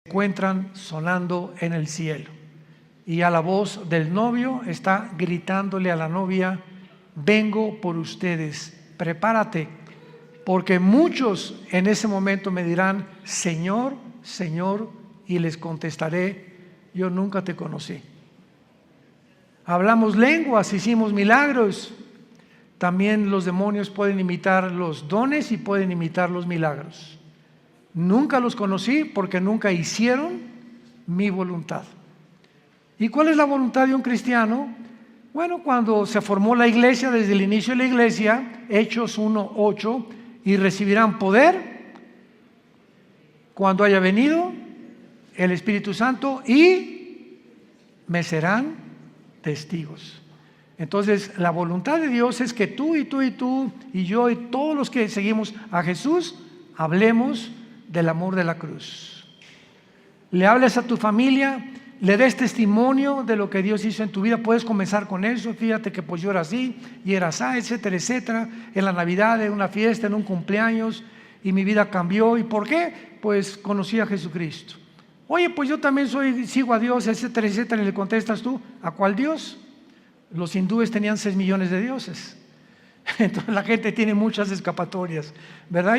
encuentran sonando en el cielo. Y a la voz del novio está gritándole a la novia: vengo por ustedes, prepárate, porque muchos en ese momento me dirán: Señor, Señor, y les contestaré: yo nunca te conocí. Hablamos lenguas, hicimos milagros. También los demonios pueden imitar los dones y pueden imitar los milagros. Nunca los conocí porque nunca hicieron mi voluntad. ¿Y cuál es la voluntad de un cristiano? Bueno, cuando se formó la iglesia, desde el inicio de la iglesia, Hechos 1:8, y recibirán poder cuando haya venido el Espíritu Santo y me serán testigos. Entonces, la voluntad de Dios es que tú y tú y tú y yo y todos los que seguimos a Jesús hablemos del amor de la cruz. Le hables a tu familia, le des testimonio de lo que Dios hizo en tu vida. Puedes comenzar con eso: fíjate que pues yo era así y era así, etcétera, etcétera. En la Navidad, en una fiesta, en un cumpleaños, y mi vida cambió. ¿Y por qué? Pues conocí a Jesucristo. Oye, pues yo también sigo a Dios, etcétera, etcétera. Y le contestas tú: ¿a cuál Dios? Los hindúes tenían 6 millones de dioses. Entonces la gente tiene muchas escapatorias, ¿verdad?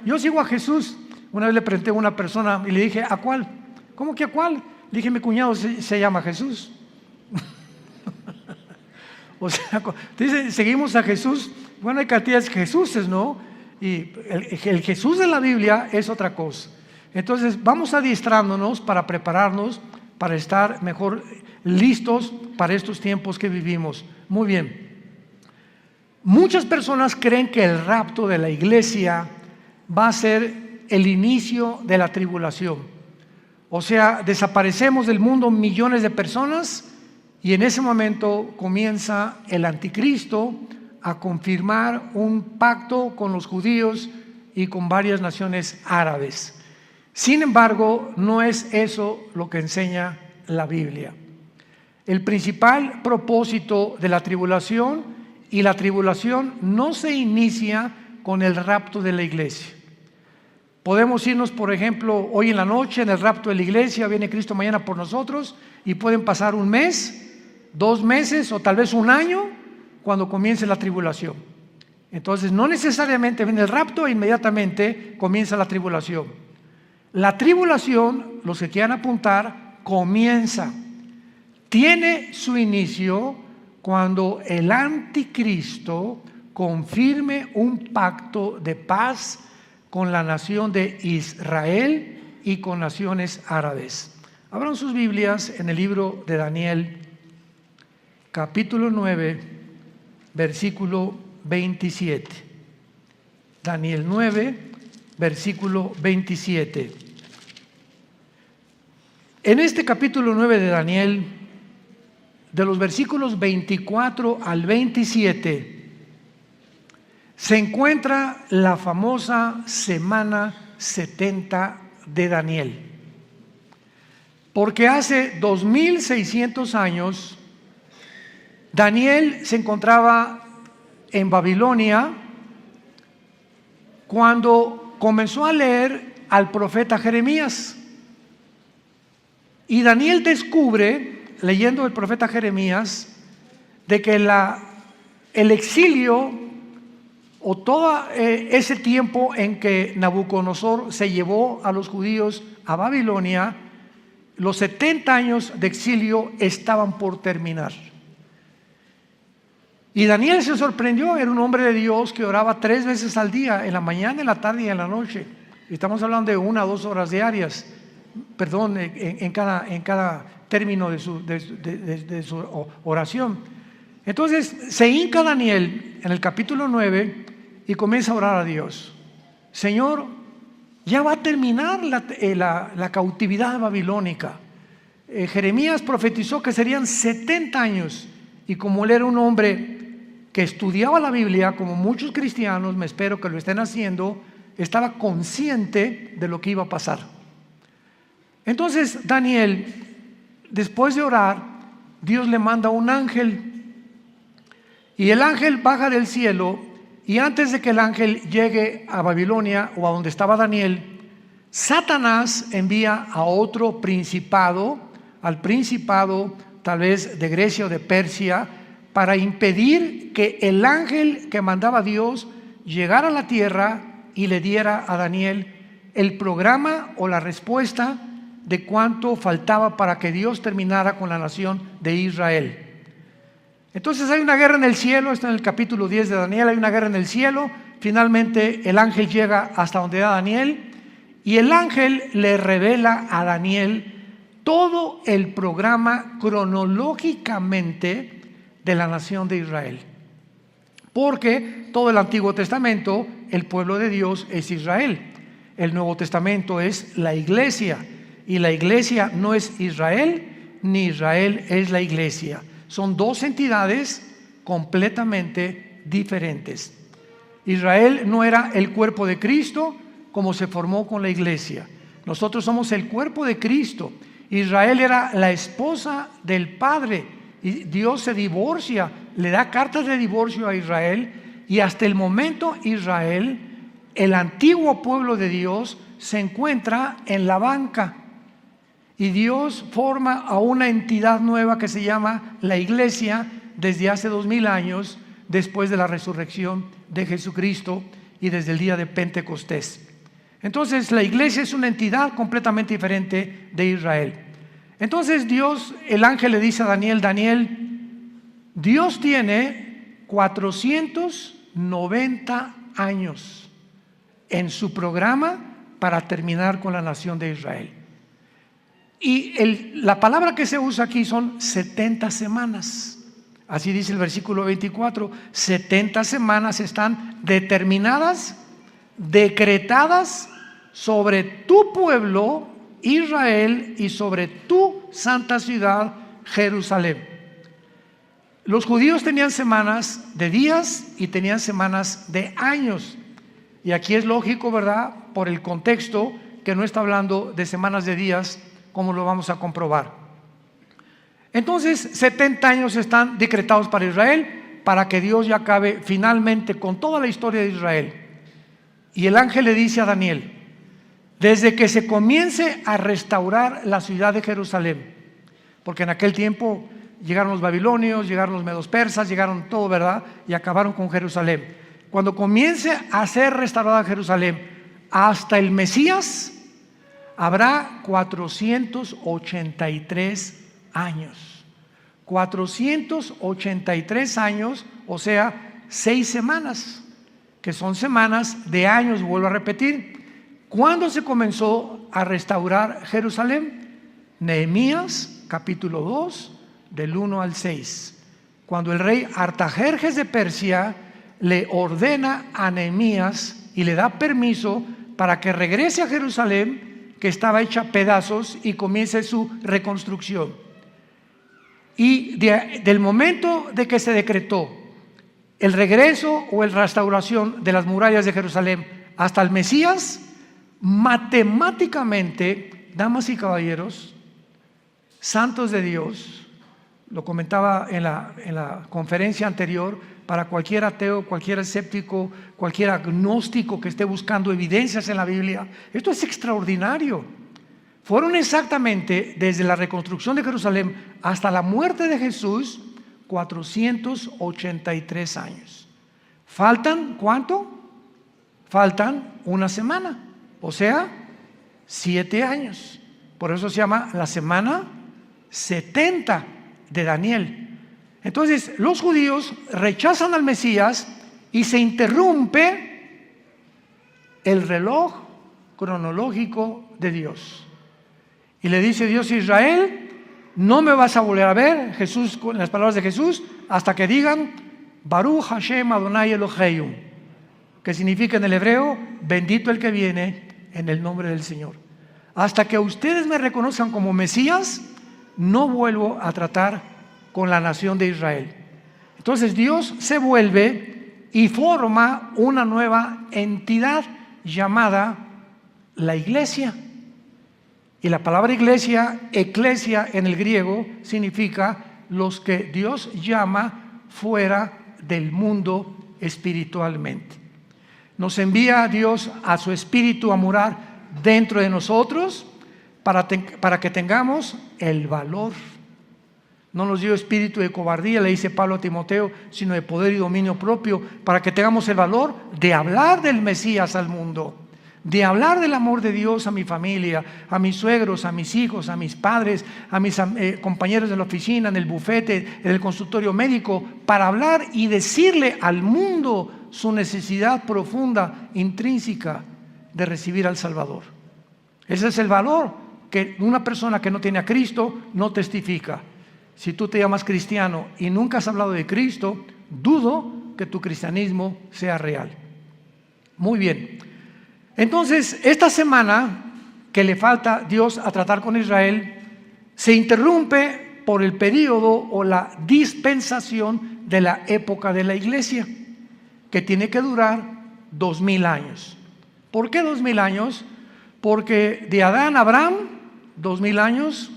Yo sigo a Jesús. Una vez le pregunté a una persona y le dije: ¿a cuál? ¿Cómo que a cuál? Le dije: mi cuñado se llama Jesús. O sea, dice, seguimos a Jesús. Bueno, hay cantidades de Jesuses, ¿no? Y el Jesús de la Biblia es otra cosa. Entonces vamos adiestrándonos para prepararnos, para estar mejor listos para estos tiempos que vivimos. Muy bien. Muchas personas creen que el rapto de la iglesia va a ser el inicio de la tribulación. O sea, desaparecemos del mundo millones de personas y en ese momento comienza el anticristo a confirmar un pacto con los judíos y con varias naciones árabes. Sin embargo, no es eso lo que enseña la Biblia. El principal propósito de la tribulación, y la tribulación no se inicia con el rapto de la iglesia. Podemos irnos, por ejemplo, hoy en la noche en el rapto de la iglesia, viene Cristo mañana por nosotros, y pueden pasar 1 mes, 2 meses o tal vez 1 año cuando comience la tribulación. Entonces no necesariamente viene el rapto e inmediatamente comienza la tribulación. La tribulación, los que quieran apuntar, comienza, tiene su inicio cuando el anticristo confirme un pacto de paz con la nación de Israel y con naciones árabes. Abran sus Biblias en el libro de Daniel, capítulo 9, versículo 27. Daniel 9, versículo 27. En este capítulo 9 de Daniel, de los versículos 24 al 27, se encuentra la famosa semana 70 de Daniel. Porque hace 2600 años, Daniel se encontraba en Babilonia cuando comenzó a leer al profeta Jeremías. Y Daniel descubre, leyendo el profeta Jeremías, de que el exilio o todo ese tiempo en que Nabucodonosor se llevó a los judíos a Babilonia, los 70 años de exilio estaban por terminar. Y Daniel se sorprendió. Era un hombre de Dios que oraba 3 veces al día, en la mañana, en la tarde y en la noche. Estamos hablando de 1 a 2 horas diarias, perdón, en cada término de su oración. Entonces se hinca Daniel en el capítulo 9 y comienza a orar a Dios. Señor, ya va a terminar la cautividad babilónica. Jeremías profetizó que serían 70 años, y como él era un hombre que estudiaba la Biblia, como muchos cristianos, me espero que lo estén haciendo, estaba consciente de lo que iba a pasar. Entonces Daniel, después de orar, Dios le manda un ángel, y el ángel baja del cielo, y antes de que el ángel llegue a Babilonia o a donde estaba Daniel, Satanás envía a otro principado, al principado tal vez de Grecia o de Persia, para impedir que el ángel que mandaba Dios llegara a la tierra y le diera a Daniel el programa o la respuesta de cuánto faltaba para que Dios terminara con la nación de Israel. Entonces hay una guerra en el cielo, está en el capítulo 10 de Daniel, hay una guerra en el cielo. Finalmente el ángel llega hasta donde da Daniel, y el ángel le revela a Daniel todo el programa cronológicamente de la nación de Israel. Porque todo el Antiguo Testamento, el pueblo de Dios es Israel. El Nuevo Testamento es la iglesia, y la iglesia no es Israel, ni Israel es la iglesia. Son dos entidades completamente diferentes. Israel no era el cuerpo de Cristo como se formó con la iglesia. Nosotros somos el cuerpo de Cristo. Israel era la esposa del Padre, y Dios se divorcia, le da cartas de divorcio a Israel, y hasta el momento Israel, el antiguo pueblo de Dios, se encuentra en la banca. Y Dios forma a una entidad nueva que se llama la iglesia desde hace 2000 años, después de la resurrección de Jesucristo y desde el día de Pentecostés. Entonces la iglesia es una entidad completamente diferente de Israel. Entonces Dios, el ángel le dice a Daniel: Daniel, Dios tiene 490 años en su programa para terminar con la nación de Israel. Y la palabra que se usa aquí son 70 semanas. Así dice el versículo 24. 70 semanas están determinadas, decretadas sobre tu pueblo Israel y sobre tu santa ciudad Jerusalén. Los judíos tenían semanas de días y tenían semanas de años. Y aquí es lógico, ¿verdad?, por el contexto, que no está hablando de semanas de días, como lo vamos a comprobar. Entonces 70 años están decretados para Israel, para que Dios ya acabe finalmente con toda la historia de Israel. Y el ángel le dice a Daniel: desde que se comience a restaurar la ciudad de Jerusalén, porque en aquel tiempo llegaron los babilonios, llegaron los medos persas, llegaron todo, ¿verdad?, y acabaron con Jerusalén. Cuando comience a ser restaurada Jerusalén hasta el Mesías, habrá 483 años. 483 años, o sea, 6 semanas, que son semanas de años, vuelvo a repetir. ¿Cuándo se comenzó a restaurar Jerusalén? Nehemías, capítulo 2, del 1 al 6. Cuando el rey Artajerjes de Persia le ordena a Nehemías y le da permiso para que regrese a Jerusalén, que estaba hecha pedazos, y comience su reconstrucción. Y del momento de que se decretó el regreso o la restauración de las murallas de Jerusalén hasta el Mesías, matemáticamente, damas y caballeros, santos de Dios, lo comentaba en la conferencia anterior, para cualquier ateo, cualquier escéptico, cualquier agnóstico que esté buscando evidencias en la Biblia, esto es extraordinario. Fueron exactamente desde la reconstrucción de Jerusalén hasta la muerte de Jesús 483 años. ¿Faltan cuánto? Faltan una semana, o sea, 7 años. Por eso se llama la semana 70 de Daniel. Entonces los judíos rechazan al Mesías y se interrumpe el reloj cronológico de Dios. Y le dice Dios a Israel: no me vas a volver a ver, Jesús, con las palabras de Jesús, hasta que digan Baruch Hashem Adonai Eloheinu, que significa en el hebreo: bendito el que viene en el nombre del Señor. Hasta que ustedes me reconozcan como Mesías, no vuelvo a tratar con la nación de Israel. Entonces Dios se vuelve y forma una nueva entidad llamada la iglesia. Y la palabra iglesia, eclesia en el griego, significa los que Dios llama fuera del mundo espiritualmente. Nos envía a Dios a su espíritu a morar dentro de nosotros para que tengamos el valor. No nos dio espíritu de cobardía, le dice Pablo a Timoteo, sino de poder y dominio propio, para que tengamos el valor de hablar del Mesías al mundo, de hablar del amor de Dios a mi familia, a mis suegros, a mis hijos, a mis padres, a mis compañeros de la oficina, en el bufete, en el consultorio médico, para hablar y decirle al mundo su necesidad profunda, intrínseca de recibir al Salvador. Ese es el valor que una persona que no tiene a Cristo no testifica. Si tú te llamas cristiano y nunca has hablado de Cristo, dudo que tu cristianismo sea real. Muy bien. Entonces, esta semana que le falta Dios a tratar con Israel, se interrumpe por el periodo o la dispensación de la época de la iglesia, que tiene que durar 2000 años. ¿Por qué 2000 años? Porque de Adán a Abraham, 2000 años,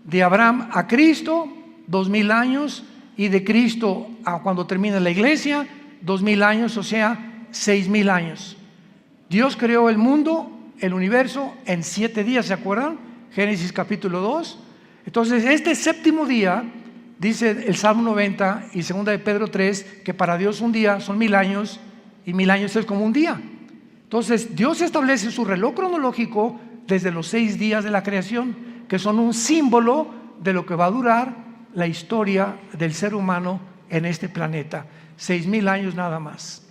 de Abraham a Cristo, 2000 años, y de Cristo a cuando termina la iglesia, 2000 años, o sea, 6000 años. Dios creó el mundo, el universo, en 7 días, ¿se acuerdan? Génesis capítulo 2. Entonces, este séptimo día, dice el Salmo 90 y 2 de Pedro 3, que para Dios un día son 1000 años, y 1000 años es como un día. Entonces, Dios establece su reloj cronológico desde los 6 días de la creación, que son un símbolo de lo que va a durar la historia del ser humano en este planeta. 6000 años nada más.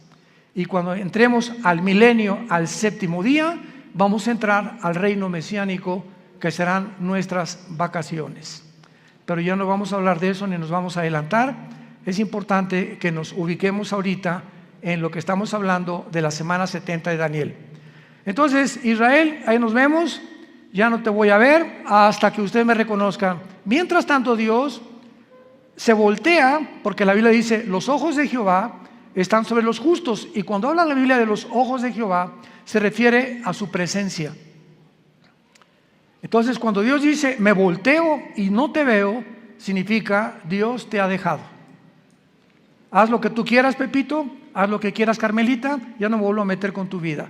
Y cuando entremos al milenio, al séptimo día, vamos a entrar al reino mesiánico, que serán nuestras vacaciones. Pero ya no vamos a hablar de eso ni nos vamos a adelantar. Es importante que nos ubiquemos ahorita en lo que estamos hablando de la semana 70 de Daniel. Entonces, Israel, ahí nos vemos. Ya no te voy a ver hasta que usted me reconozca. Mientras tanto, Dios se voltea, porque la Biblia dice, los ojos de Jehová están sobre los justos, y cuando habla la Biblia de los ojos de Jehová, se refiere a su presencia. Entonces, cuando Dios dice, me volteo y no te veo, significa, Dios te ha dejado. Haz lo que tú quieras, Pepito, haz lo que quieras, Carmelita, ya no me vuelvo a meter con tu vida.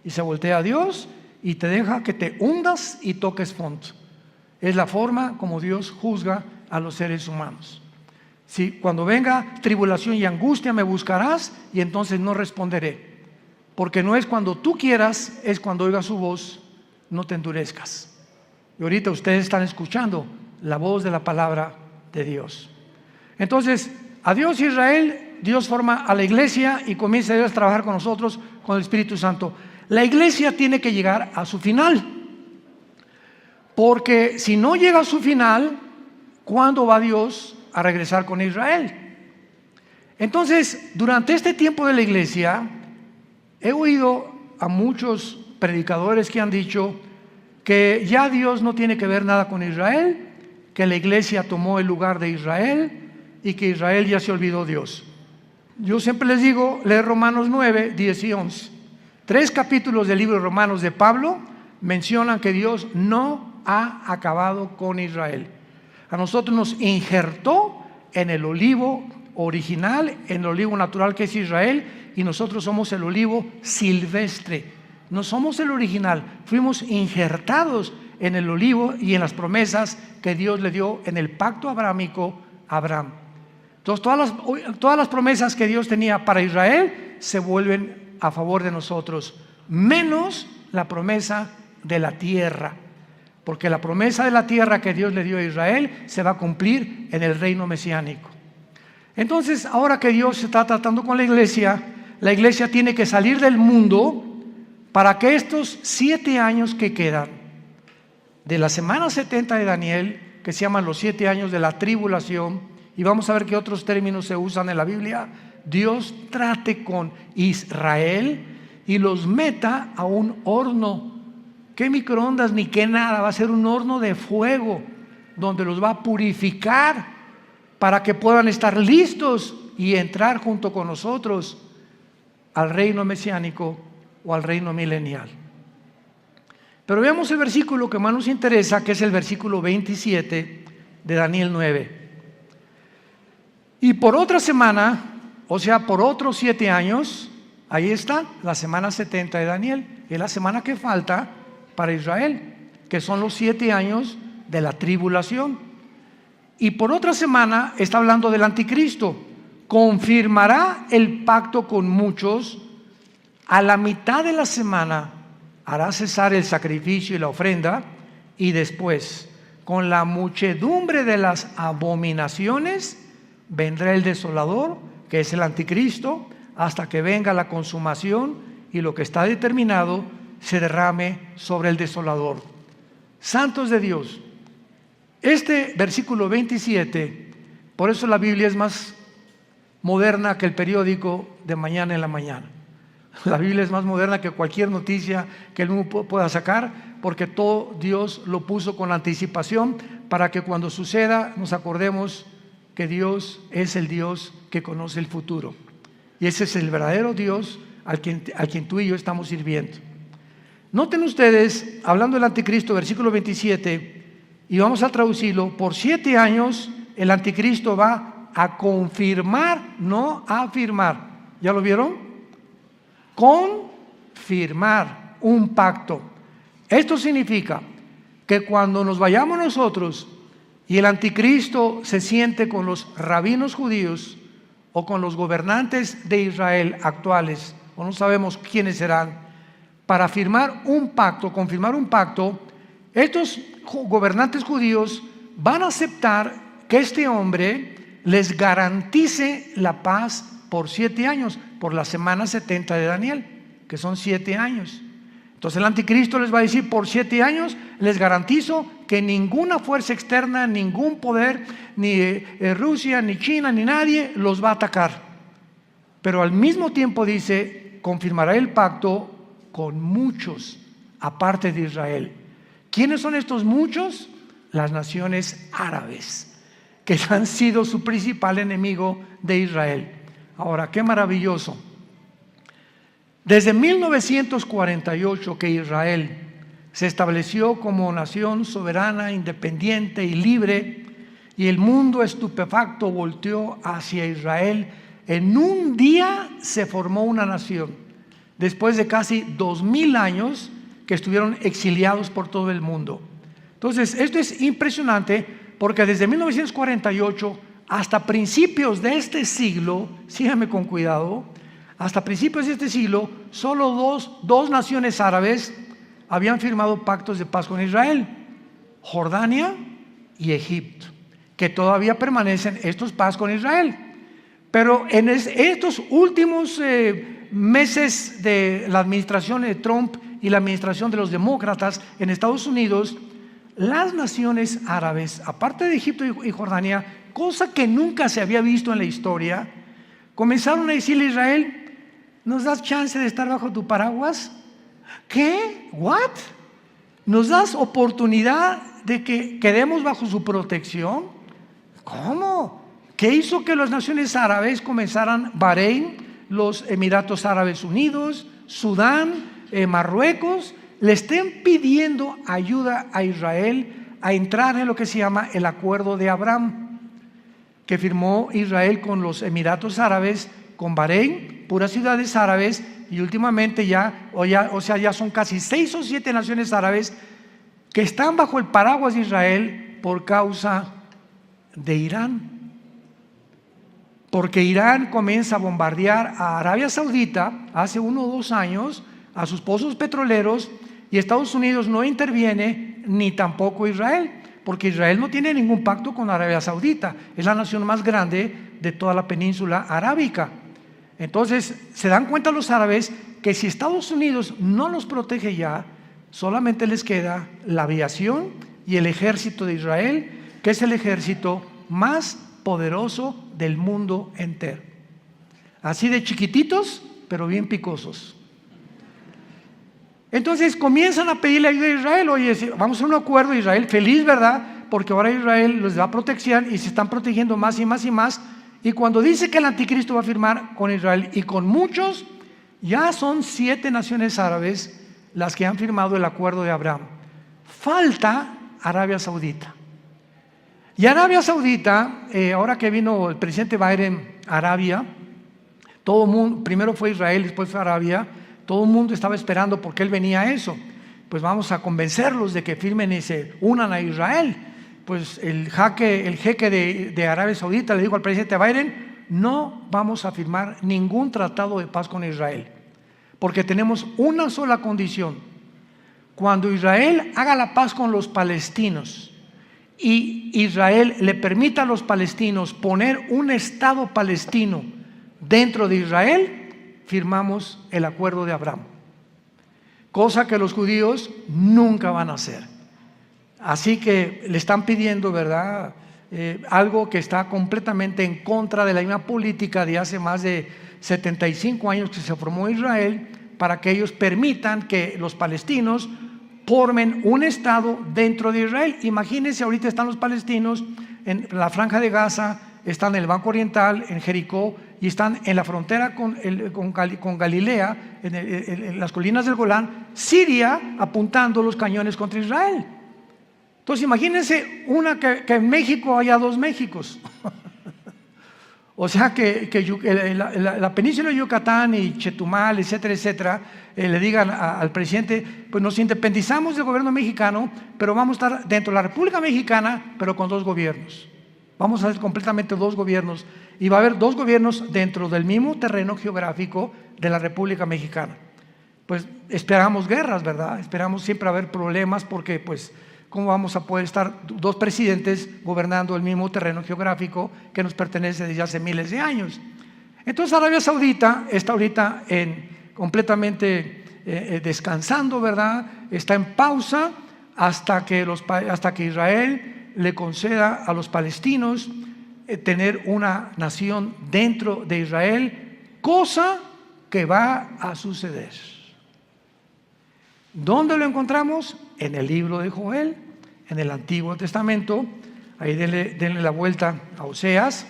Y se voltea a Dios y te deja que te hundas y toques fondo. Es la forma como Dios juzga a los seres humanos. Si cuando venga tribulación y angustia me buscarás, y entonces no responderé, porque no es cuando tú quieras, es cuando oigas su voz, no te endurezcas. Y ahorita ustedes están escuchando la voz de la palabra de Dios. Entonces, adiós Israel, Dios forma a la iglesia y comienza Dios a trabajar con nosotros, con el Espíritu Santo. La iglesia tiene que llegar a su final, porque si no llega a su final, ¿cuándo va Dios a regresar con Israel? Entonces, durante este tiempo de la iglesia, he oído a muchos predicadores que han dicho que ya Dios no tiene que ver nada con Israel, que la iglesia tomó el lugar de Israel y que Israel ya se olvidó de Dios. Yo siempre les digo, leer Romanos 9, 10 y 11. 3 capítulos del libro de Romanos de Pablo mencionan que Dios no ha acabado con Israel. A nosotros nos injertó en el olivo original, en el olivo natural que es Israel, y nosotros somos el olivo silvestre. No somos el original, fuimos injertados en el olivo y en las promesas que Dios le dio en el pacto abrámico a Abraham. Entonces todas las promesas que Dios tenía para Israel se vuelven a favor de nosotros, menos la promesa de la tierra. Porque la promesa de la tierra que Dios le dio a Israel se va a cumplir en el reino mesiánico. Entonces, ahora que Dios está tratando con la iglesia tiene que salir del mundo para que estos 7 años que quedan de la semana 70 de Daniel, que se llaman los 7 años de la tribulación, y vamos a ver qué otros términos se usan en la Biblia, Dios trate con Israel y los meta a un horno. ¿Qué microondas ni qué nada? Va a ser un horno de fuego donde los va a purificar para que puedan estar listos y entrar junto con nosotros al reino mesiánico o al reino milenial. Pero veamos el versículo que más nos interesa, que es el versículo 27 de Daniel 9. Y por otra semana, o sea, por otros 7 años, ahí está la semana 70 de Daniel, es la semana que falta para Israel, que son los 7 años de la tribulación. Y por otra semana está hablando del anticristo. Confirmará el pacto con muchos. A la mitad de la semana hará cesar el sacrificio y la ofrenda, y después, con la muchedumbre de las abominaciones, vendrá el desolador, que es el anticristo, hasta que venga la consumación y lo que está determinado se derrame sobre el desolador. Santos de Dios, este versículo 27, por eso la Biblia es más moderna que el periódico de mañana en la mañana. La Biblia es más moderna que cualquier noticia que el mundo pueda sacar, porque todo Dios lo puso con anticipación para que cuando suceda nos acordemos que Dios es el Dios que conoce el futuro. Y ese es el verdadero Dios al quien tú y yo estamos sirviendo. Noten ustedes, hablando del anticristo, versículo 27, y vamos a traducirlo: por 7 años el anticristo va a confirmar, no a afirmar. ¿Ya lo vieron? Confirmar un pacto. Esto significa que cuando nos vayamos nosotros y el anticristo se siente con los rabinos judíos o con los gobernantes de Israel actuales, o no sabemos quiénes serán, para firmar un pacto, confirmar un pacto, estos gobernantes judíos van a aceptar que este hombre les garantice la paz por 7 años, por la semana 70 de Daniel, que son 7 años. Entonces el anticristo les va a decir: por 7 años les garantizo que ninguna fuerza externa, ningún poder, ni Rusia, ni China, ni nadie los va a atacar. Pero al mismo tiempo dice: confirmará el pacto con muchos, aparte de Israel. ¿Quiénes son estos muchos? Las naciones árabes, que han sido su principal enemigo de Israel. Ahora, qué maravilloso. Desde 1948 que Israel se estableció como nación soberana, independiente y libre, y el mundo estupefacto volteó hacia Israel, en un día se formó una nación, después de casi 2000 años que estuvieron exiliados por todo el mundo. Entonces, esto es impresionante, porque desde 1948 hasta principios de este siglo, síganme con cuidado, hasta principios de este siglo, solo dos naciones árabes habían firmado pactos de paz con Israel: Jordania y Egipto, que todavía permanecen estos paz con Israel. Pero en estos últimos meses de la administración de Trump y la administración de los demócratas en Estados Unidos, las naciones árabes, aparte de Egipto y Jordania, cosa que nunca se había visto en la historia, comenzaron a decirle a Israel: ¿nos das chance de estar bajo tu paraguas? ¿Qué? ¿What? ¿Nos das oportunidad de que quedemos bajo su protección? ¿Cómo? ¿Qué hizo que las naciones árabes comenzaran? Bahrein, los Emiratos Árabes Unidos, Sudán, Marruecos, le estén pidiendo ayuda a Israel a entrar en lo que se llama el Acuerdo de Abraham, que firmó Israel con los Emiratos Árabes, con Bahrein, puras ciudades árabes, y últimamente ya son casi 6 o 7 naciones árabes que están bajo el paraguas de Israel por causa de Irán. Porque Irán comienza a bombardear a Arabia Saudita hace 1 o 2 años, a sus pozos petroleros, y Estados Unidos no interviene, ni tampoco Israel, porque Israel no tiene ningún pacto con Arabia Saudita, es la nación más grande de toda la península arábica. Entonces se dan cuenta los árabes que si Estados Unidos no los protege ya, solamente les queda la aviación y el ejército de Israel, que es el ejército más poderoso del mundo entero. Así de chiquititos, pero bien picosos. Entonces comienzan a pedirle ayuda a Israel: oye, vamos a un acuerdo. Israel feliz, ¿verdad? Porque ahora Israel les da protección y se están protegiendo más y más y más. Y cuando dice que el anticristo va a firmar con Israel y con muchos, ya son 7 naciones árabes las que han firmado el Acuerdo de Abraham. Falta Arabia Saudita. Y Arabia Saudita, ahora que vino el presidente Biden a Arabia, todo el mundo, primero fue Israel, después fue Arabia, todo el mundo estaba esperando porque él venía a eso. pues vamos a convencerlos de que firmen y se unan a Israel. Pues el jeque de Arabia Saudita le dijo al presidente Biden: no vamos a firmar ningún tratado de paz con Israel, porque tenemos una sola condición: cuando Israel haga la paz con los palestinos y Israel le permita a los palestinos poner un Estado palestino dentro de Israel, firmamos el acuerdo de Abraham, cosa que los judíos nunca van a hacer. Así que le están pidiendo, ¿verdad?, algo que está completamente en contra de la misma política de hace más de 75 años que se formó Israel, para que ellos permitan que los palestinos formen un Estado dentro de Israel. Imagínense, ahorita están los palestinos en la Franja de Gaza, están en el Banco Oriental, en Jericó, y están en la frontera con Galilea, en las colinas del Golán, Siria, apuntando los cañones contra Israel. Entonces imagínense que en México haya dos Méxicos. O sea que la península de Yucatán y Chetumal, etcétera, etcétera, le digan al presidente: pues nos independizamos del gobierno mexicano, pero vamos a estar dentro de la República Mexicana, pero con dos gobiernos. Vamos a hacer completamente dos gobiernos, y va a haber dos gobiernos dentro del mismo terreno geográfico de la República Mexicana. Pues esperamos guerras, ¿verdad? Esperamos siempre haber problemas, porque pues ¿cómo vamos a poder estar dos presidentes gobernando el mismo terreno geográfico que nos pertenece desde hace miles de años? Entonces Arabia Saudita está ahorita completamente descansando, ¿verdad? Está en pausa hasta que Israel le conceda a los palestinos tener una nación dentro de Israel, cosa que va a suceder. ¿Dónde lo encontramos? En el libro de Joel, en el Antiguo Testamento. Ahí denle la vuelta a Oseas,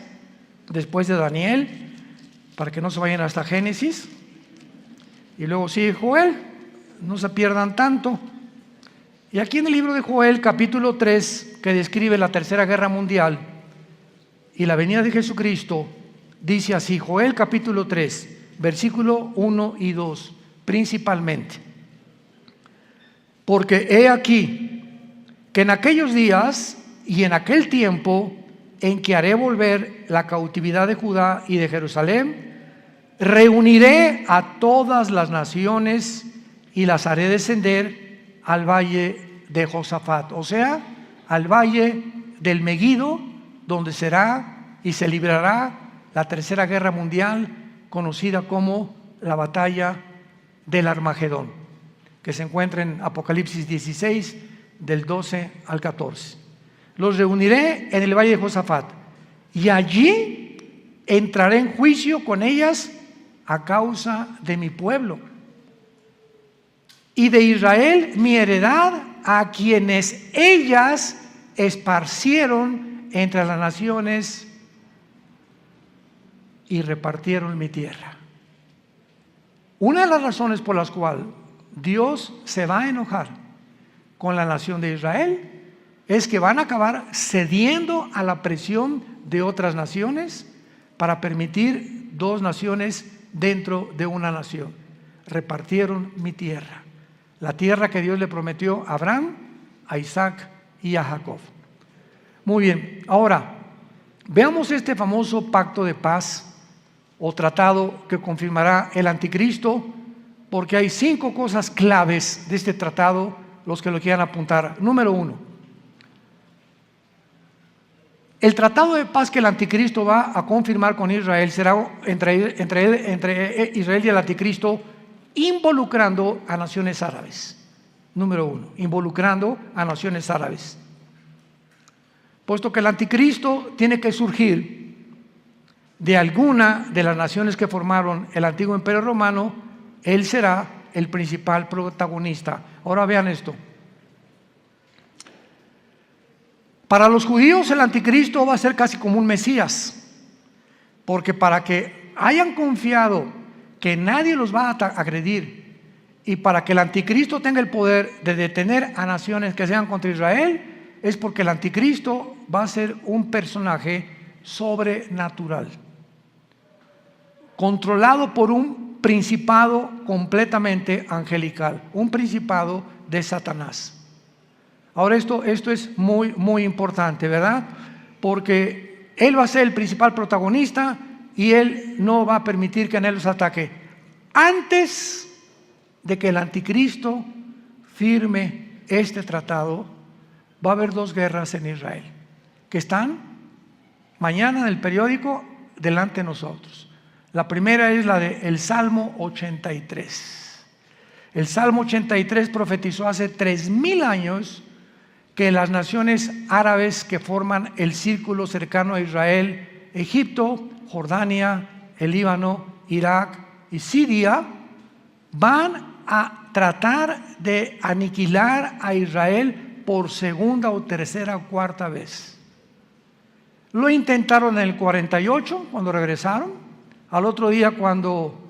después de Daniel, para que no se vayan hasta Génesis, y luego sigue Joel, no se pierdan tanto. Y aquí en el libro de Joel, capítulo 3, que describe la Tercera Guerra Mundial y la venida de Jesucristo, dice así: Joel capítulo 3, versículo 1 y 2, principalmente: porque he aquí que en aquellos días y en aquel tiempo en que haré volver la cautividad de Judá y de Jerusalén, reuniré a todas las naciones y las haré descender al valle de Josafat, o sea, al valle del Meguido, donde será y se librará la Tercera Guerra Mundial, conocida como la batalla del Armagedón, que se encuentra en Apocalipsis 16, del 12 al 14. Los reuniré en el valle de Josafat, y allí entraré en juicio con ellas a causa de mi pueblo y de Israel, mi heredad, a quienes ellas esparcieron entre las naciones y repartieron mi tierra. Una de las razones por las cuales Dios se va a enojar con la nación de Israel es que van a acabar cediendo a la presión de otras naciones para permitir dos naciones dentro de una nación. Repartieron mi tierra, la tierra que Dios le prometió a Abraham, a Isaac y a Jacob. Muy bien, ahora veamos este famoso pacto de paz o tratado que confirmará el anticristo, porque hay 5 cosas claves de este tratado, los que lo quieran apuntar. Número 1, el tratado de paz que el anticristo va a confirmar con Israel será entre Israel y el anticristo, involucrando a naciones árabes. Número 1, involucrando a naciones árabes. Puesto que el anticristo tiene que surgir de alguna de las naciones que formaron el antiguo imperio romano, él será el principal protagonista. Ahora vean esto. Para los judíos el anticristo va a ser casi como un Mesías, porque para que hayan confiado que nadie los va a agredir y para que el anticristo tenga el poder de detener a naciones que sean contra Israel, es porque el anticristo va a ser un personaje sobrenatural, controlado por un principado completamente angelical, un principado de Satanás. Ahora esto es muy, muy importante, ¿verdad? Porque él va a ser el principal protagonista y él no va a permitir que nadie los ataque. Antes de que el anticristo firme este tratado, va a haber 2 guerras en Israel, que están mañana en el periódico delante de nosotros. La primera es la del Salmo 83. El Salmo 83 profetizó hace 3000 años que las naciones árabes que forman el círculo cercano a Israel, Egipto, Jordania, el Líbano, Irak y Siria, van a tratar de aniquilar a Israel por segunda o tercera o cuarta vez. Lo intentaron en el 48 cuando regresaron. Al otro día, cuando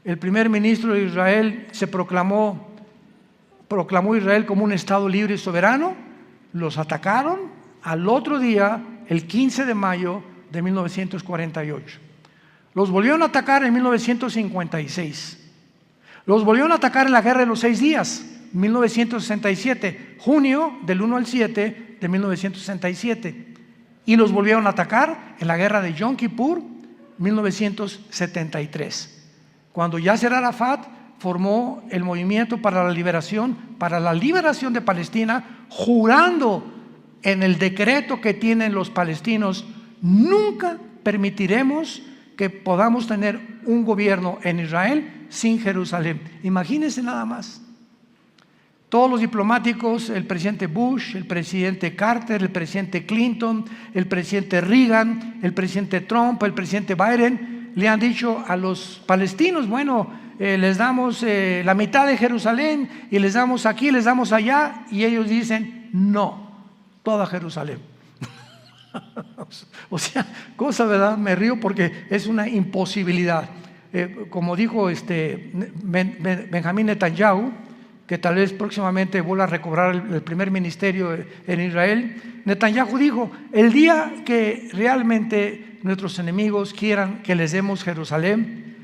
el primer ministro de Israel proclamó Israel como un estado libre y soberano, los atacaron al otro día, el 15 de mayo de 1948. Los volvieron a atacar en 1956. Los volvieron a atacar en la Guerra de los 6 días, 1967, junio del 1 al 7 de 1967. Y los volvieron a atacar en la Guerra de Yom Kippur, 1973. Cuando Yasser Arafat formó el movimiento para la liberación de Palestina, jurando en el decreto que tienen los palestinos: nunca permitiremos que podamos tener un gobierno en Israel sin Jerusalén. Imagínense nada más. Todos los diplomáticos, el presidente Bush, el presidente Carter, el presidente Clinton, el presidente Reagan, el presidente Trump, el presidente Biden, le han dicho a los palestinos: bueno, les damos la mitad de Jerusalén y les damos aquí, les damos allá, y ellos dicen: no, toda Jerusalén. O sea, cosa, ¿verdad? Me río porque es una imposibilidad. Como dijo Benjamín Netanyahu, que tal vez próximamente vuelva a recobrar el primer ministerio en Israel, Netanyahu dijo: el día que realmente nuestros enemigos quieran que les demos Jerusalén,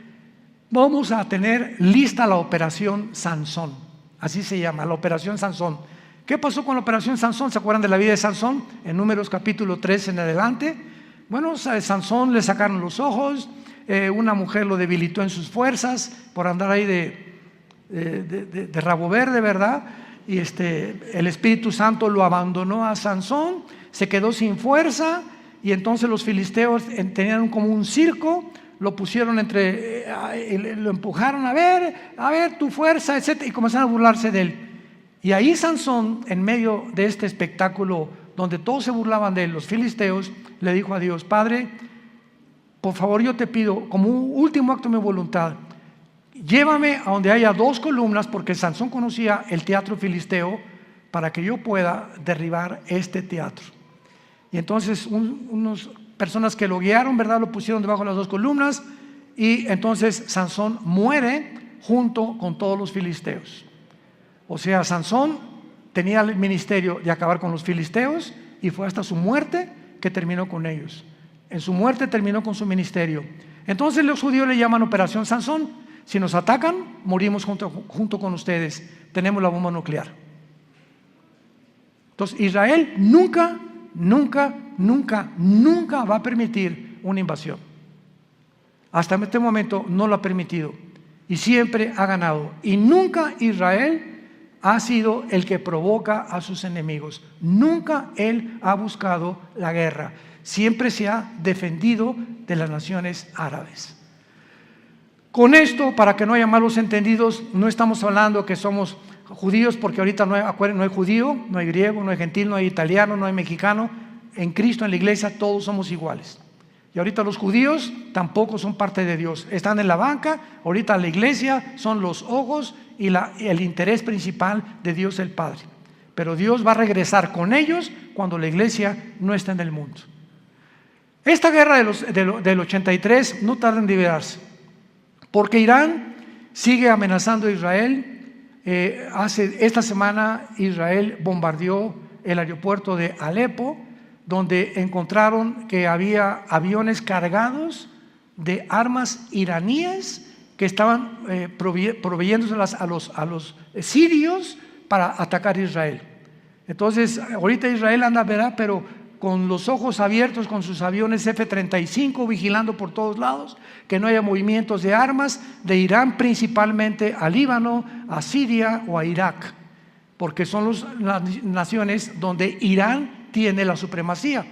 vamos a tener lista la operación Sansón. Así se llama, la operación Sansón. ¿Qué pasó con la operación Sansón? ¿Se acuerdan de la vida de Sansón? En Números capítulo 3 en adelante. Bueno, a Sansón le sacaron los ojos, una mujer lo debilitó en sus fuerzas por andar ahí de rabo verde, ¿verdad? Y el Espíritu Santo lo abandonó a Sansón, se quedó sin fuerza, y entonces los filisteos tenían como un circo, lo pusieron lo empujaron, a ver tu fuerza, etc., y comenzaron a burlarse de él. Y ahí Sansón, en medio de este espectáculo donde todos se burlaban de él, los filisteos, le dijo a Dios: Padre, por favor, yo te pido, como un último acto de mi voluntad, llévame a donde haya 2 columnas, porque Sansón conocía el teatro filisteo, para que yo pueda derribar este teatro. Y entonces unas personas que lo guiaron, ¿verdad?, lo pusieron debajo de las 2 columnas, y entonces Sansón muere junto con todos los filisteos. O sea, Sansón tenía el ministerio de acabar con los filisteos, y fue hasta su muerte que terminó con ellos. En su muerte terminó con su ministerio. Entonces los judíos le llaman Operación Sansón. Si nos atacan, morimos junto con ustedes. Tenemos la bomba nuclear. Entonces Israel nunca va a permitir una invasión. Hasta este momento no lo ha permitido, y siempre ha ganado. Y nunca Israel ha sido el que provoca a sus enemigos. Nunca él ha buscado la guerra. Siempre se ha defendido de las naciones árabes. Con esto, para que no haya malos entendidos, no estamos hablando que somos judíos, porque ahorita no hay judío, no hay griego, no hay gentil, no hay italiano, no hay mexicano. En Cristo, en la iglesia, todos somos iguales. Y ahorita los judíos tampoco son parte de Dios. Están en la banca. Ahorita la iglesia son los ojos y el interés principal de Dios el Padre. Pero Dios va a regresar con ellos cuando la iglesia no está en el mundo. Esta guerra del 83 no tarda en liberarse, porque Irán sigue amenazando a Israel. Esta semana Israel bombardeó el aeropuerto de Alepo, donde encontraron que había aviones cargados de armas iraníes que estaban proveyéndoselas a los sirios para atacar a Israel. Entonces, ahorita Israel anda, ¿verdad?, pero con los ojos abiertos, con sus aviones F-35 vigilando por todos lados, que no haya movimientos de armas de Irán, principalmente a Líbano, a Siria o a Irak, porque son las naciones donde Irán tiene la supremacía.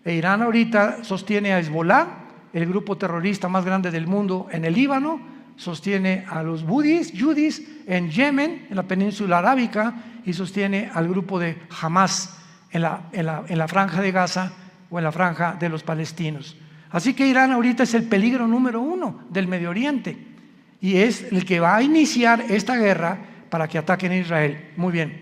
Irán ahorita sostiene a Hezbollah, el grupo terrorista más grande del mundo en el Líbano, sostiene a los yudis en Yemen, en la península arábica, y sostiene al grupo de Hamas en la franja de Gaza o en la franja de los palestinos. Así que Irán ahorita es el peligro número 1 del Medio Oriente y es el que va a iniciar esta guerra para que ataquen a Israel. Muy bien.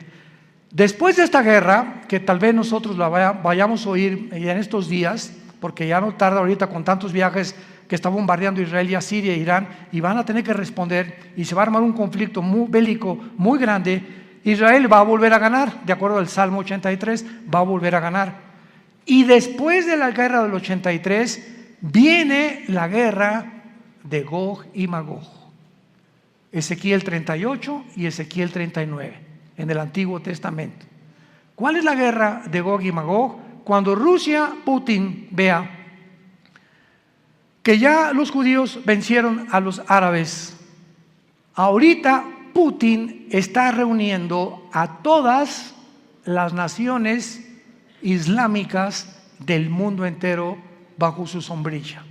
Después de esta guerra, que tal vez nosotros la vayamos a oír en estos días, porque ya no tarda ahorita con tantos viajes que está bombardeando Israel y a Siria e Irán, y van a tener que responder, y se va a armar un conflicto bélico muy grande. Israel va a volver a ganar, de acuerdo al Salmo 83, va a volver a ganar. Y después de la guerra del 83, viene la guerra de Gog y Magog. Ezequiel 38 y Ezequiel 39, en el Antiguo Testamento. ¿Cuál es la guerra de Gog y Magog? Cuando Rusia, Putin, vea que ya los judíos vencieron a los árabes, ahorita Putin está reuniendo a todas las naciones islámicas del mundo entero bajo su sombrilla.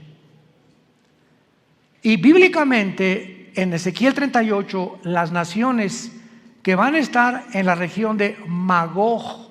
Y bíblicamente, en Ezequiel 38, las naciones que van a estar en la región de Magog.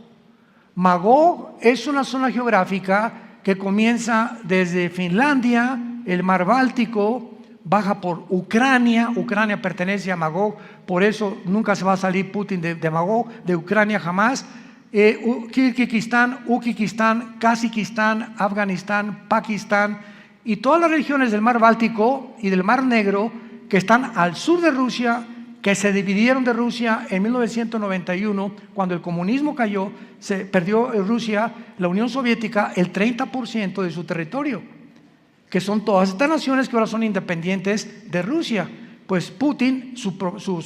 Magog es una zona geográfica que comienza desde Finlandia, el mar Báltico, baja por Ucrania. Ucrania pertenece a Magog, por eso nunca se va a salir Putin de Magog, de Ucrania jamás. Kirguistán, Uzbekistán, Kazajistán, Afganistán, Pakistán y todas las regiones del mar Báltico y del mar Negro que están al sur de Rusia, que se dividieron de Rusia en 1991, cuando el comunismo cayó, se perdió en Rusia, la Unión Soviética, el 30% de su territorio, que son todas estas naciones que ahora son independientes de Rusia. Pues Putin, su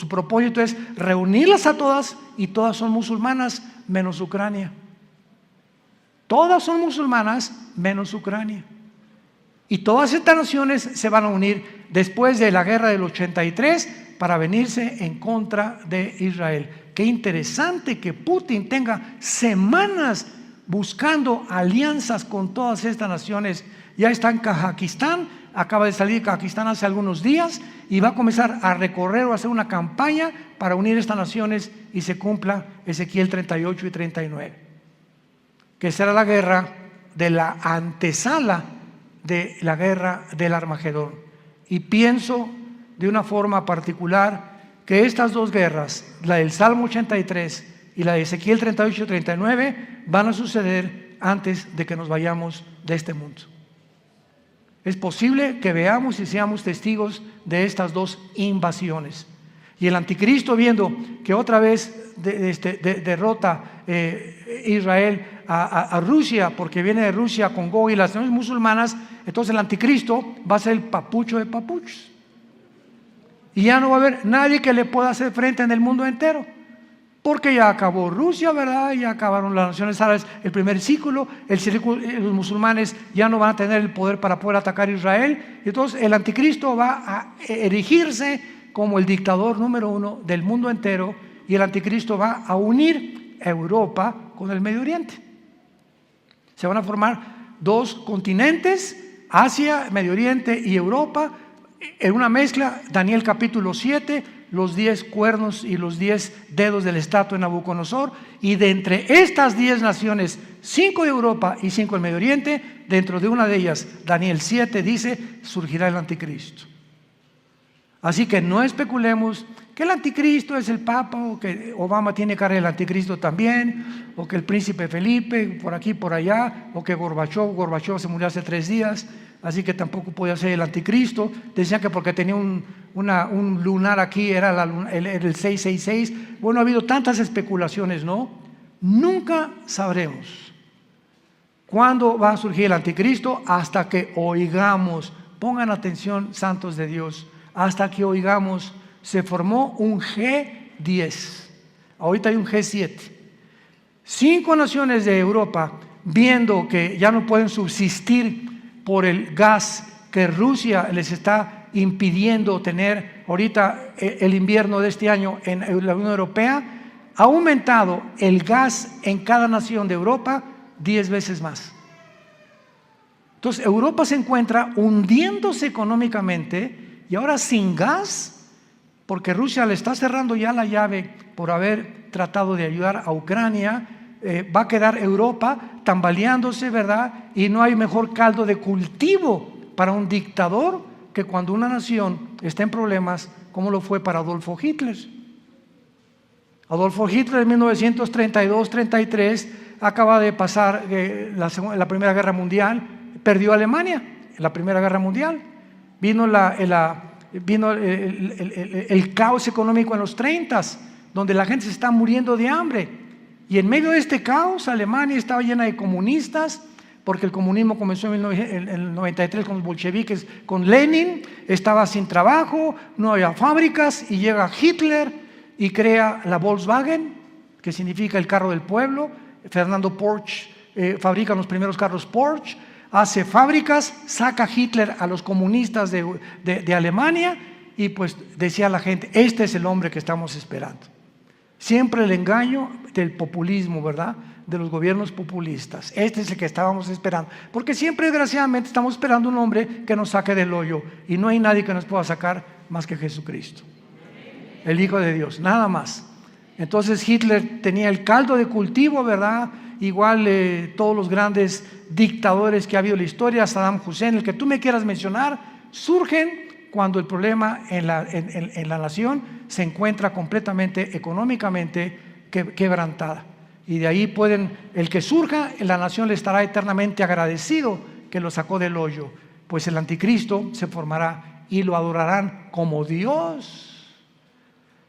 propósito es reunirlas a todas, y todas son musulmanas menos Ucrania. Todas son musulmanas menos Ucrania. Y todas estas naciones se van a unir después de la guerra del 83 para venirse en contra de Israel. Qué interesante que Putin tenga semanas buscando alianzas con todas estas naciones. Ya está en Kazajistán, acaba de salir de Kazajistán hace algunos días y va a comenzar a recorrer o a hacer una campaña para unir estas naciones y se cumpla Ezequiel 38 y 39, que será la guerra de la antesala de la guerra del Armagedón. Y pienso de una forma particular que estas dos guerras, la del Salmo 83 y la de Ezequiel 38 y 39, van a suceder antes de que nos vayamos de este mundo. Es posible que veamos y seamos testigos de estas dos invasiones. Y el anticristo, viendo que otra vez derrota Israel a Rusia, porque viene de Rusia con Gog y las naciones musulmanas, entonces el anticristo va a ser el papucho de papuchos. Y ya no va a haber nadie que le pueda hacer frente en el mundo entero, porque ya acabó Rusia, ¿verdad? Ya acabaron las naciones árabes, el primer círculo, los musulmanes ya no van a tener el poder para poder atacar a Israel. Y entonces el anticristo va a erigirse como el dictador número 1 del mundo entero, y el anticristo va a unir a Europa con el Medio Oriente. Se van a formar dos continentes, Asia, Medio Oriente y Europa, en una mezcla. Daniel capítulo 7, los 10 cuernos y los 10 dedos del estatua de Nabucodonosor, y de entre estas 10 naciones, 5 de Europa y 5 del Medio Oriente, dentro de una de ellas, Daniel 7 dice, surgirá el anticristo. Así que no especulemos que el anticristo es el Papa, o que Obama tiene cara del anticristo también, o que el príncipe Felipe por aquí por allá, o que Gorbachov se murió hace 3 días, así que tampoco podía ser el anticristo. Decían que porque tenía un lunar aquí era el 666. Bueno, ha habido tantas especulaciones, ¿no? Nunca sabremos cuándo va a surgir el anticristo hasta que oigamos. Pongan atención, santos de Dios, hasta que oigamos, se formó un G10. ahorita hay un G7. 5 naciones de Europa, viendo que ya no pueden subsistir por el gas que Rusia les está impidiendo tener ahorita el invierno de este año en la Unión Europea, ha aumentado el gas en cada nación de Europa 10 veces más. Entonces Europa se encuentra hundiéndose económicamente y ahora sin gas, porque Rusia le está cerrando ya la llave por haber tratado de ayudar a Ucrania. Va a quedar Europa tambaleándose, ¿verdad? Y no hay mejor caldo de cultivo para un dictador que cuando una nación está en problemas, como lo fue para Adolfo Hitler. Adolfo Hitler en 1932-33 acaba de pasar la Primera Guerra Mundial, perdió Alemania en la Primera Guerra Mundial. Vino el caos económico en los 30s, donde la gente se está muriendo de hambre. Y en medio de este caos, Alemania estaba llena de comunistas, porque el comunismo comenzó en el 93 con los bolcheviques, con Lenin, estaba sin trabajo, no había fábricas, y llega Hitler y crea la Volkswagen, que significa el carro del pueblo. Fernando Porsche fabrica los primeros carros Porsche, hace fábricas, saca Hitler a los comunistas de Alemania, y pues decía la gente, este es el hombre que estamos esperando. Siempre el engaño del populismo, ¿verdad? De los gobiernos populistas. Este es el que estábamos esperando. Porque siempre, desgraciadamente, estamos esperando un hombre que nos saque del hoyo. Y no hay nadie que nos pueda sacar más que Jesucristo, el Hijo de Dios, nada más. Entonces Hitler tenía el caldo de cultivo, ¿verdad? Igual todos los grandes dictadores que ha habido en la historia, Saddam Hussein, el que tú me quieras mencionar, surgen cuando el problema en la nación se encuentra completamente económicamente quebrantada. Y de ahí el que surja en la nación le estará eternamente agradecido que lo sacó del hoyo, pues el anticristo se formará y lo adorarán como Dios.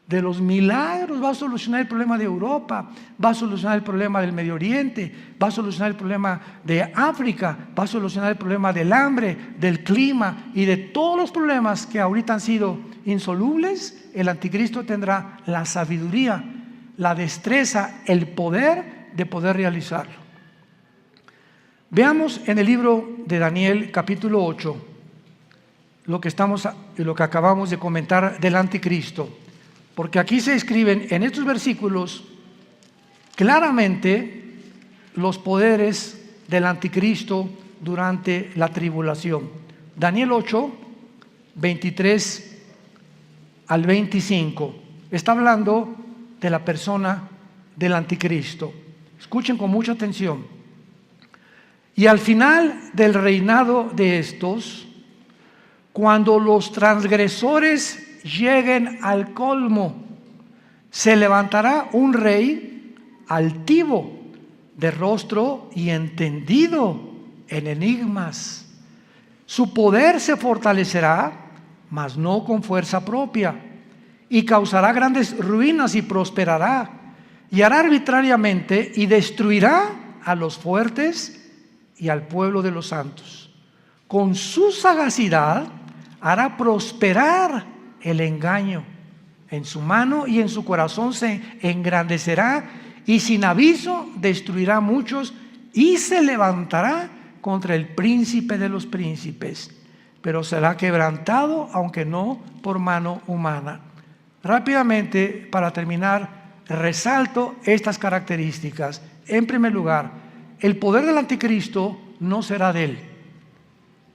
De los milagros va a solucionar el problema de Europa, va a solucionar el problema del Medio Oriente, va a solucionar el problema de África, va a solucionar el problema del hambre, del clima y de todos los problemas que ahorita han sido insolubles. El anticristo tendrá la sabiduría, la destreza, el poder de poder realizarlo. Veamos en el libro de Daniel capítulo 8 lo que acabamos de comentar del anticristo. Porque aquí se escriben en estos versículos claramente los poderes del anticristo durante la tribulación. Daniel 8, 23 al 25. Está hablando de la persona del anticristo. Escuchen con mucha atención. Y al final del reinado de estos, cuando los transgresores lleguen al colmo, se levantará un rey altivo, de rostro y entendido en enigmas. Su poder se fortalecerá, mas no con fuerza propia, y causará grandes ruinas y prosperará, y hará arbitrariamente y destruirá a los fuertes y al pueblo de los santos. Con su sagacidad hará prosperar el engaño. En su mano y en su corazón se engrandecerá, y sin aviso destruirá a muchos, y se levantará contra el príncipe de los príncipes, pero será quebrantado, aunque no por mano humana. Rápidamente, para terminar, resalto estas características. En primer lugar, el poder del anticristo no será de él.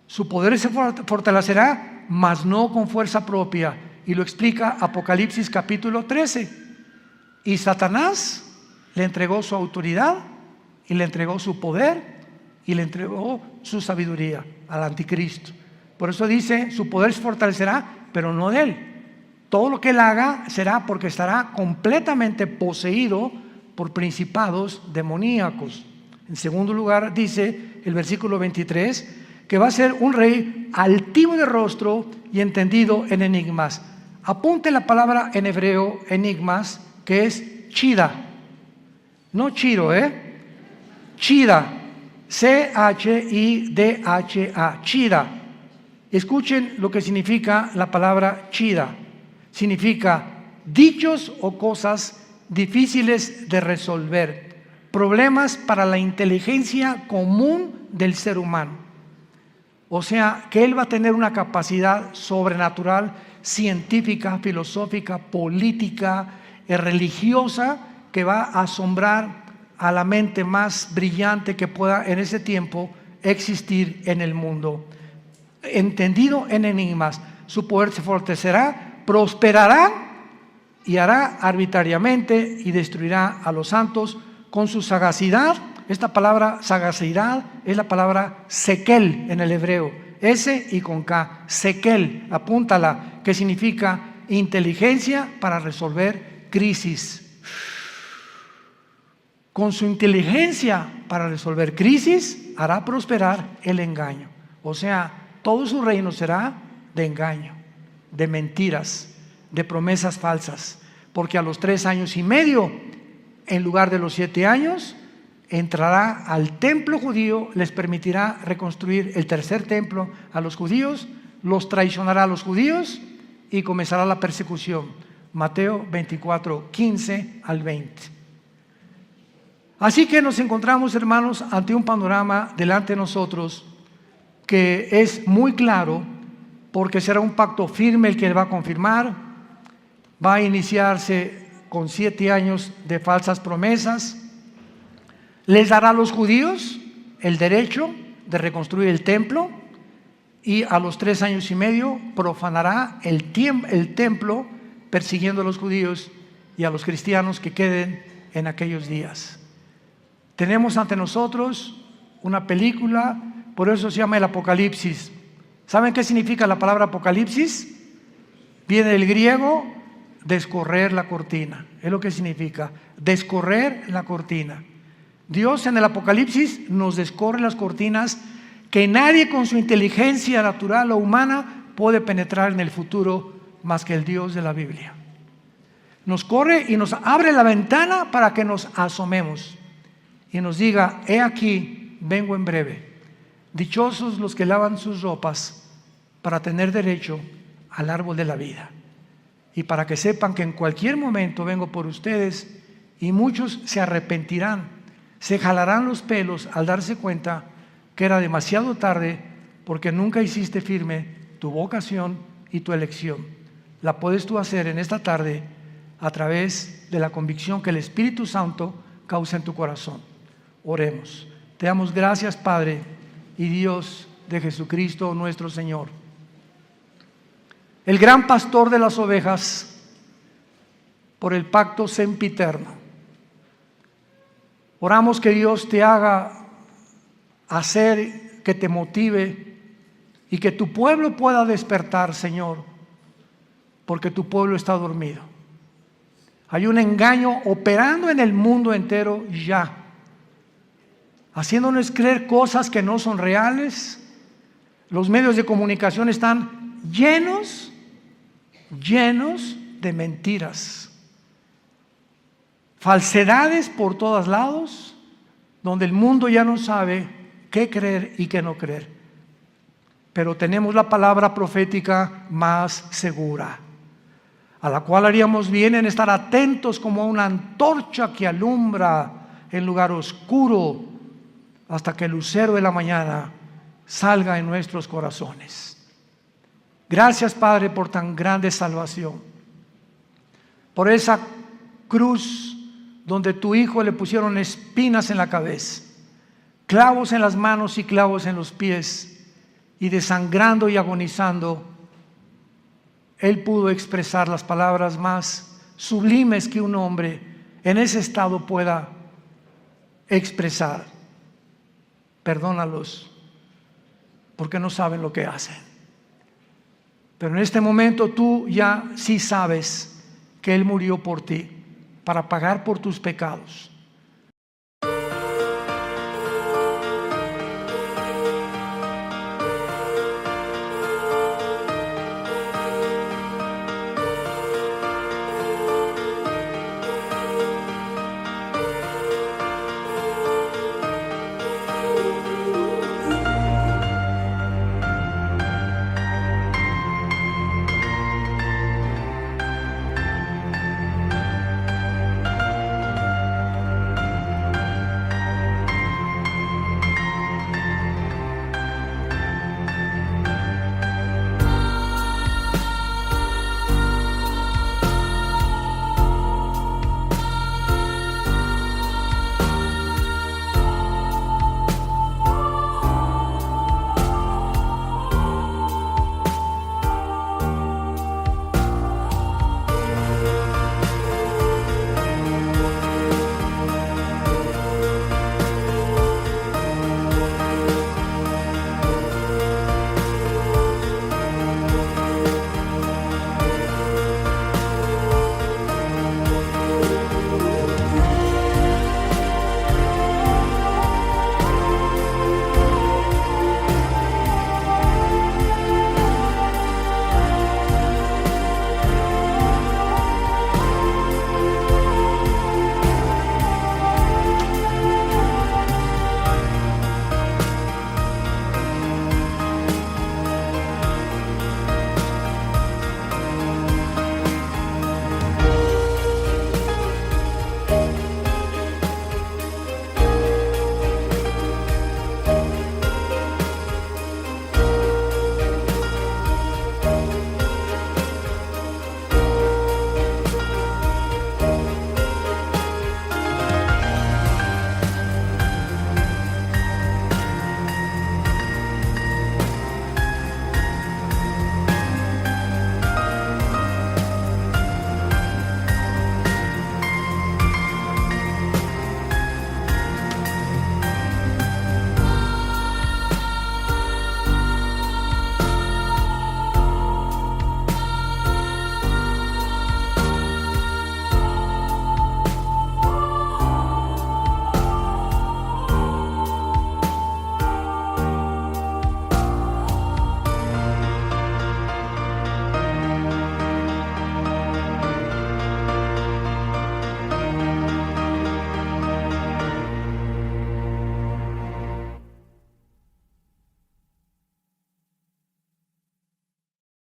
Su poder se fortalecerá, mas no con fuerza propia, y lo explica Apocalipsis capítulo 13. Y Satanás le entregó su autoridad, y le entregó su poder, y le entregó su sabiduría al anticristo. Por eso dice, su poder se fortalecerá, pero no de él. Todo lo que él haga será porque estará completamente poseído por principados demoníacos. En segundo lugar, dice el versículo 23, que va a ser un rey altivo de rostro y entendido en enigmas. Apunte la palabra en hebreo, enigmas, que es chida. No chiro, chida. C-H-I-D-H-A. Chida. Escuchen lo que significa la palabra chida. Significa dichos o cosas difíciles de resolver, problemas para la inteligencia común del ser humano. O sea, que Él va a tener una capacidad sobrenatural, científica, filosófica, política, religiosa, que va a asombrar a la mente más brillante que pueda en ese tiempo existir en el mundo. Entendido en enigmas, su poder se fortalecerá, prosperará y hará arbitrariamente y destruirá a los santos con su sagacidad. Esta palabra sagacidad es la palabra sekel en el hebreo, S y con K, sekel, apúntala, que significa inteligencia para resolver crisis. Con su inteligencia para resolver crisis hará prosperar el engaño. O sea, todo su reino será de engaño, de mentiras, de promesas falsas, porque a los 3 años y medio, en lugar de los 7 años, entrará al templo judío, les permitirá reconstruir el tercer templo a los judíos, los traicionará a los judíos y comenzará la persecución. Mateo 24, 15 al 20. Así que nos encontramos, hermanos, ante un panorama delante de nosotros que es muy claro, porque será un pacto firme el que va a confirmar. Va a iniciarse con 7 años de falsas promesas. Les dará a los judíos el derecho de reconstruir el templo, y a los 3 años y medio profanará el templo, persiguiendo a los judíos y a los cristianos que queden en aquellos días. Tenemos ante nosotros una película, por eso se llama el Apocalipsis. ¿Saben qué significa la palabra Apocalipsis? Viene del griego descorrer la cortina, es lo que significa, descorrer la cortina. Dios en el Apocalipsis nos descorre las cortinas que nadie con su inteligencia natural o humana puede penetrar en el futuro más que el Dios de la Biblia. Nos corre y nos abre la ventana para que nos asomemos y nos diga: he aquí, vengo en breve. Dichosos los que lavan sus ropas para tener derecho al árbol de la vida, y para que sepan que en cualquier momento vengo por ustedes, y muchos se arrepentirán, se jalarán los pelos al darse cuenta que era demasiado tarde, porque nunca hiciste firme tu vocación y tu elección. La puedes tú hacer en esta tarde a través de la convicción que el Espíritu Santo causa en tu corazón. Oremos. Te damos gracias, Padre y Dios de Jesucristo nuestro Señor, el gran pastor de las ovejas, por el pacto sempiterno. Oramos que Dios te haga hacer, que te motive y que tu pueblo pueda despertar, Señor, porque tu pueblo está dormido. Hay un engaño operando en el mundo entero ya, haciéndonos creer cosas que no son reales. Los medios de comunicación están llenos de mentiras, falsedades por todos lados, donde el mundo ya no sabe qué creer y qué no creer. Pero tenemos la palabra profética más segura, a la cual haríamos bien en estar atentos como a una antorcha que alumbra en lugar oscuro hasta que el lucero de la mañana salga en nuestros corazones. Gracias, Padre, por tan grande salvación, por esa cruz donde tu Hijo le pusieron espinas en la cabeza, clavos en las manos y clavos en los pies, y desangrando y agonizando, Él pudo expresar las palabras más sublimes que un hombre en ese estado pueda expresar: perdónalos, porque no saben lo que hacen. Pero en este momento tú ya sí sabes que Él murió por ti, para pagar por tus pecados.